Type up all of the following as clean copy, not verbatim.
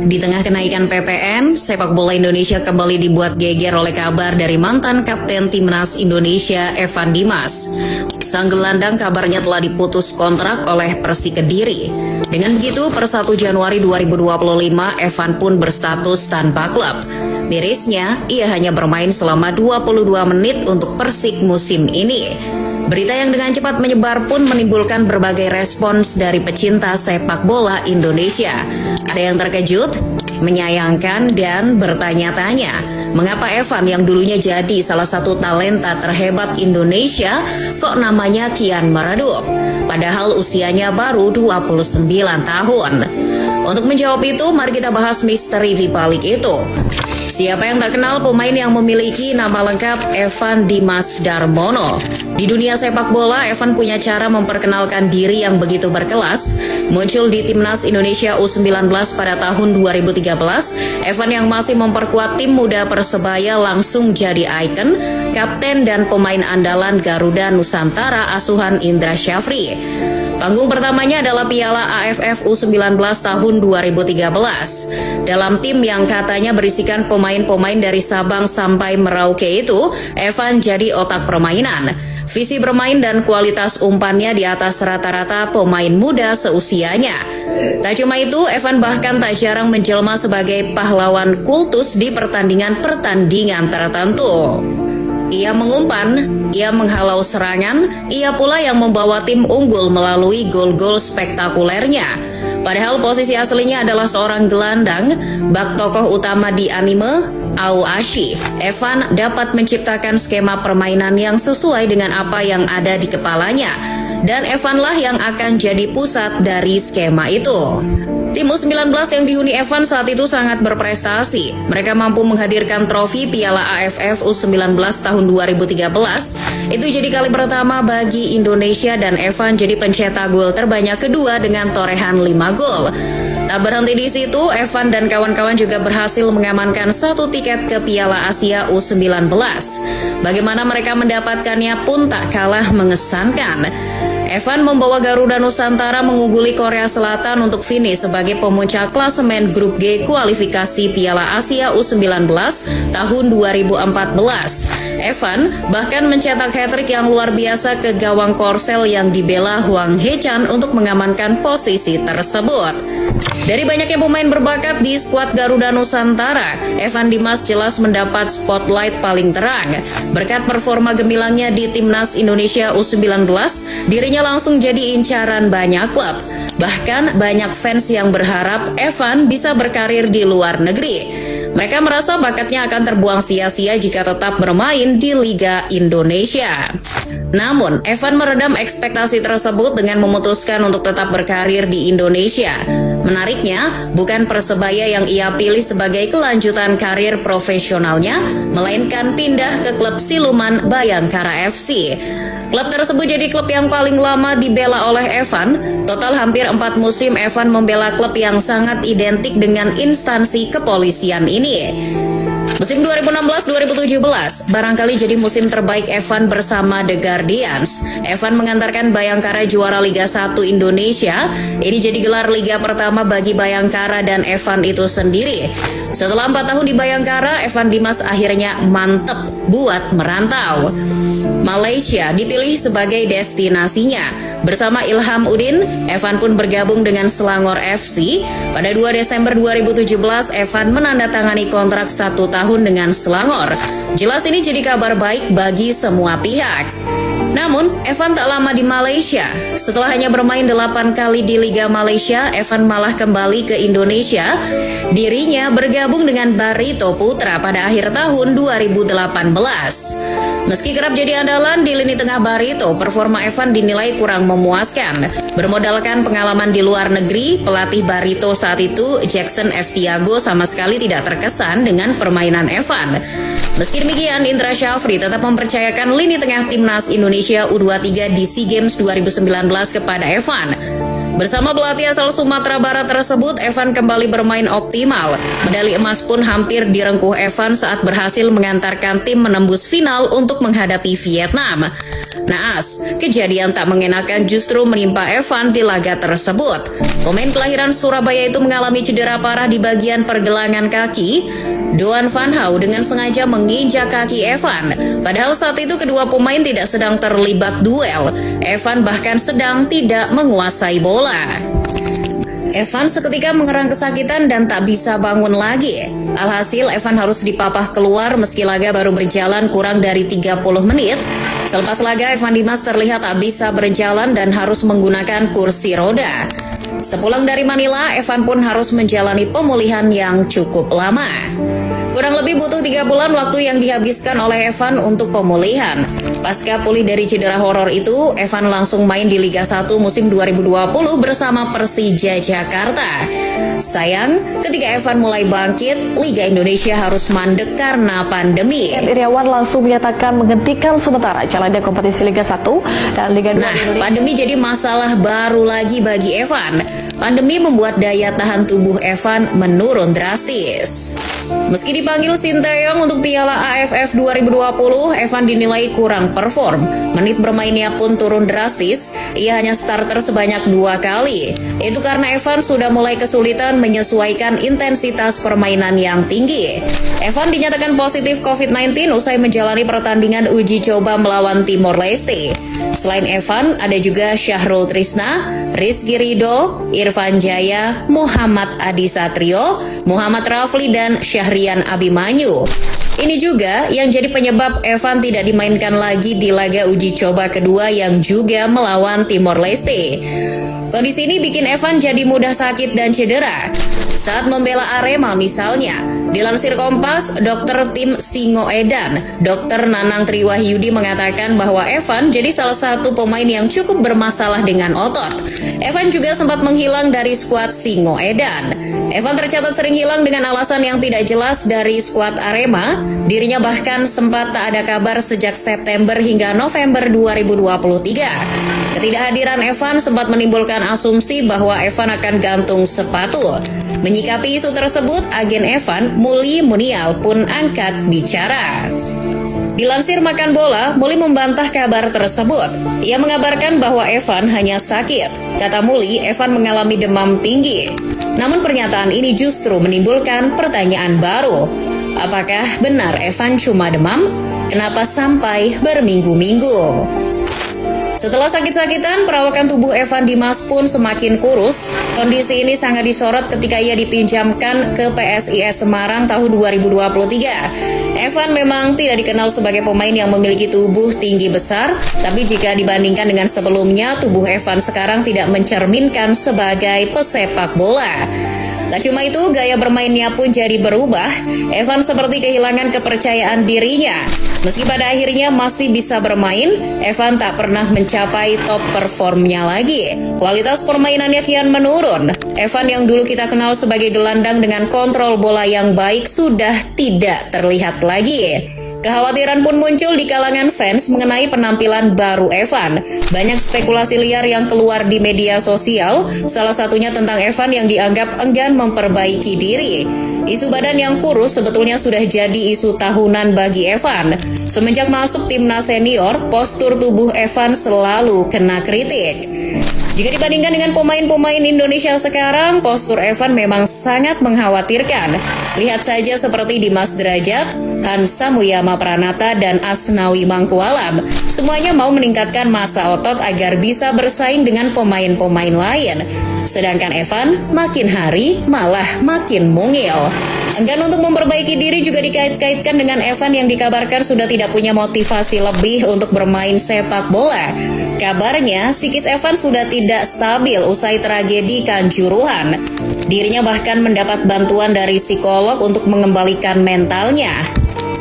Di tengah kenaikan PPN, sepak bola Indonesia kembali dibuat geger oleh kabar dari mantan Kapten Timnas Indonesia Evan Dimas. Sang gelandang kabarnya telah diputus kontrak oleh Persik Kediri. Dengan begitu, per 1 Januari 2025, Evan pun berstatus tanpa klub. Mirisnya, ia hanya bermain selama 22 menit untuk Persik musim ini. Berita yang dengan cepat menyebar pun menimbulkan berbagai respons dari pecinta sepak bola Indonesia. Ada yang terkejut, menyayangkan, dan bertanya-tanya, mengapa Evan yang dulunya jadi salah satu talenta terhebat Indonesia kok namanya kian meredup, padahal usianya baru 29 tahun. Untuk menjawab itu, mari kita bahas misteri di balik itu. Siapa yang tak kenal pemain yang memiliki nama lengkap Evan Dimas Darmono? Di dunia sepak bola, Evan punya cara memperkenalkan diri yang begitu berkelas. Muncul di Timnas Indonesia U19 pada tahun 2013, Evan yang masih memperkuat tim muda Persebaya langsung jadi ikon, kapten dan pemain andalan Garuda Nusantara asuhan Indra Syafri. Panggung pertamanya adalah Piala AFF U19 tahun 2013. Dalam tim yang katanya berisikan pemain-pemain dari Sabang sampai Merauke itu, Evan jadi otak permainan. Visi bermain dan kualitas umpannya di atas rata-rata pemain muda seusianya. Tak cuma itu, Evan bahkan tak jarang menjelma sebagai pahlawan kultus di pertandingan-pertandingan tertentu. Ia mengumpan, ia menghalau serangan, ia pula yang membawa tim unggul melalui gol-gol spektakulernya. Padahal posisi aslinya adalah seorang gelandang, bak tokoh utama di anime Aoashi. Evan dapat menciptakan skema permainan yang sesuai dengan apa yang ada di kepalanya, dan Evanlah yang akan jadi pusat dari skema itu. Tim U19 yang dihuni Evan saat itu sangat berprestasi. Mereka mampu menghadirkan trofi Piala AFF U19 tahun 2013. Itu jadi kali pertama bagi Indonesia dan Evan jadi pencetak gol terbanyak kedua dengan torehan 5 gol. Tak berhenti di situ, Evan dan kawan-kawan juga berhasil mengamankan 1 tiket ke Piala Asia U19. Bagaimana mereka mendapatkannya pun tak kalah mengesankan. Evan membawa Garuda Nusantara mengungguli Korea Selatan untuk finish sebagai pemuncak klasemen Grup G kualifikasi Piala Asia U19 tahun 2014. Evan bahkan mencetak hat-trick yang luar biasa ke gawang Korsel yang dibela Hwang Hee-chan untuk mengamankan posisi tersebut. Dari banyaknya pemain berbakat di skuad Garuda Nusantara, Evan Dimas jelas mendapat spotlight paling terang. Berkat performa gemilangnya di Timnas Indonesia U19, dirinya langsung jadi incaran banyak klub. Bahkan banyak fans yang berharap Evan bisa berkarir di luar negeri. Mereka merasa bakatnya akan terbuang sia-sia jika tetap bermain di Liga Indonesia. Namun, Evan meredam ekspektasi tersebut dengan memutuskan untuk tetap berkarir di Indonesia. Menariknya, bukan Persebaya yang ia pilih sebagai kelanjutan karir profesionalnya, melainkan pindah ke klub siluman Bayangkara FC. Klub tersebut jadi klub yang paling lama dibela oleh Evan. Total hampir 4 musim Evan membela klub yang sangat identik dengan instansi kepolisian ini. Musim 2016-2017 barangkali jadi musim terbaik Evan bersama The Guardians. Evan mengantarkan Bayangkara juara Liga 1 Indonesia. Ini jadi gelar liga pertama bagi Bayangkara dan Evan itu sendiri. Setelah 4 tahun di Bayangkara, Evan Dimas akhirnya mantep buat merantau. Malaysia dipilih sebagai destinasinya. Bersama Ilham Udin, Evan pun bergabung dengan Selangor FC. Pada 2 Desember 2017, Evan menandatangani kontrak 1 tahun dengan Selangor. Jelas ini jadi kabar baik bagi semua pihak. Namun, Evan tak lama di Malaysia. Setelah hanya bermain 8 kali di Liga Malaysia, Evan malah kembali ke Indonesia. Dirinya bergabung dengan Barito Putra pada akhir tahun 2018. Meski kerap jadi andalan di lini tengah Barito, performa Evan dinilai kurang memuaskan. Bermodalkan pengalaman di luar negeri, pelatih Barito saat itu, Jackson F. Tiago, sama sekali tidak terkesan dengan permainan Evan. Meski demikian, Indra Syafri tetap mempercayakan lini tengah Timnas Indonesia U23 di SEA Games 2019 kepada Evan. Bersama pelatih asal Sumatera Barat tersebut, Evan kembali bermain optimal. Medali emas pun hampir direngkuh Evan saat berhasil mengantarkan tim menembus final untuk menghadapi Vietnam. Naas, kejadian tak mengenakan justru menimpa Evan di laga tersebut. Pemain kelahiran Surabaya itu mengalami cedera parah di bagian pergelangan kaki. Doan Van Hau dengan sengaja menginjak kaki Evan. Padahal saat itu kedua pemain tidak sedang terlibat duel. Evan bahkan sedang tidak menguasai bola. Evan seketika mengerang kesakitan dan tak bisa bangun lagi. Alhasil Evan harus dipapah keluar meski laga baru berjalan kurang dari 30 menit. Selepas laga, Evan Dimas terlihat tak bisa berjalan dan harus menggunakan kursi roda. Sepulang dari Manila, Evan pun harus menjalani pemulihan yang cukup lama. Kurang lebih butuh 3 bulan waktu yang dihabiskan oleh Evan untuk pemulihan. Pasca pulih dari cedera horor itu, Evan langsung main di Liga 1 musim 2020 bersama Persija Jakarta. Sayang, ketika Evan mulai bangkit, Liga Indonesia harus mandek karena pandemi. Iriawan langsung menyatakan menghentikan sementara jalannya kompetisi Liga 1 dan Liga 2 Indonesia. Pandemi jadi masalah baru lagi bagi Evan. Pandemi membuat daya tahan tubuh Evan menurun drastis. Meski dipanggil Sinteyong untuk Piala AFF 2020, Evan dinilai kurang perform. Menit bermainnya pun turun drastis, ia hanya starter sebanyak 2 kali. Itu karena Evan sudah mulai kesulitan menyesuaikan intensitas permainan yang tinggi. Evan dinyatakan positif COVID-19 usai menjalani pertandingan uji coba melawan Timor Leste. Selain Evan, ada juga Syahrul Trisna, Rizky Ridho, Irfan Jaya, Muhammad Adi Satrio, Muhammad Rafli, dan Syahrian Abimanyu. Ini juga yang jadi penyebab Evan tidak dimainkan lagi di laga uji coba kedua yang juga melawan Timor Leste. Kondisi ini bikin Evan jadi mudah sakit dan cedera. Saat membela Arema misalnya, dilansir Kompas, dokter tim Singoedan, Dr. Nanang Triwahyudi mengatakan bahwa Evan jadi salah satu pemain yang cukup bermasalah dengan otot. Evan juga sempat menghilang dari skuad Singoedan. Evan tercatat sering hilang dengan alasan yang tidak jelas dari skuad Arema. Dirinya bahkan sempat tak ada kabar sejak September hingga November 2023. Ketidakhadiran Evan sempat menimbulkan asumsi bahwa Evan akan gantung sepatu. Menyikapi isu tersebut, agen Evan, Muli Munial pun angkat bicara. Dilansir Makan Bola, Muli membantah kabar tersebut. Ia mengabarkan bahwa Evan hanya sakit. Kata Muli, Evan mengalami demam tinggi. Namun pernyataan ini justru menimbulkan pertanyaan baru. Apakah benar Evan cuma demam? Kenapa sampai berminggu-minggu? Setelah sakit-sakitan, perawakan tubuh Evan Dimas pun semakin kurus. Kondisi ini sangat disorot ketika ia dipinjamkan ke PSIS Semarang tahun 2023. Evan memang tidak dikenal sebagai pemain yang memiliki tubuh tinggi besar, tapi jika dibandingkan dengan sebelumnya, tubuh Evan sekarang tidak mencerminkan sebagai pesepak bola. Tak cuma itu, gaya bermainnya pun jadi berubah. Evan seperti kehilangan kepercayaan dirinya. Meski pada akhirnya masih bisa bermain, Evan tak pernah mencapai top performnya lagi. Kualitas permainannya kian menurun. Evan yang dulu kita kenal sebagai gelandang dengan kontrol bola yang baik sudah tidak terlihat lagi. Kekhawatiran pun muncul di kalangan fans mengenai penampilan baru Evan. Banyak spekulasi liar yang keluar di media sosial, salah satunya tentang Evan yang dianggap enggan memperbaiki diri. Isu badan yang kurus sebetulnya sudah jadi isu tahunan bagi Evan. Semenjak masuk timnas senior, postur tubuh Evan selalu kena kritik. Jika dibandingkan dengan pemain-pemain Indonesia sekarang, postur Evan memang sangat mengkhawatirkan. Lihat saja seperti Dimas Derajat, Hansa Muyama Pranata, dan Asnawi Mangkualam. Semuanya mau meningkatkan massa otot agar bisa bersaing dengan pemain-pemain lain. Sedangkan Evan makin hari malah makin mungil. Enggan untuk memperbaiki diri juga dikait-kaitkan dengan Evan yang dikabarkan sudah tidak punya motivasi lebih untuk bermain sepak bola. Kabarnya, psikis Evan sudah tidak stabil usai tragedi Kanjuruhan. Dirinya bahkan mendapat bantuan dari psikolog untuk mengembalikan mentalnya.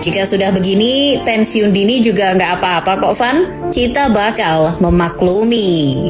Jika sudah begini, pensiun dini juga nggak apa-apa kok, Van. Kita bakal memaklumi.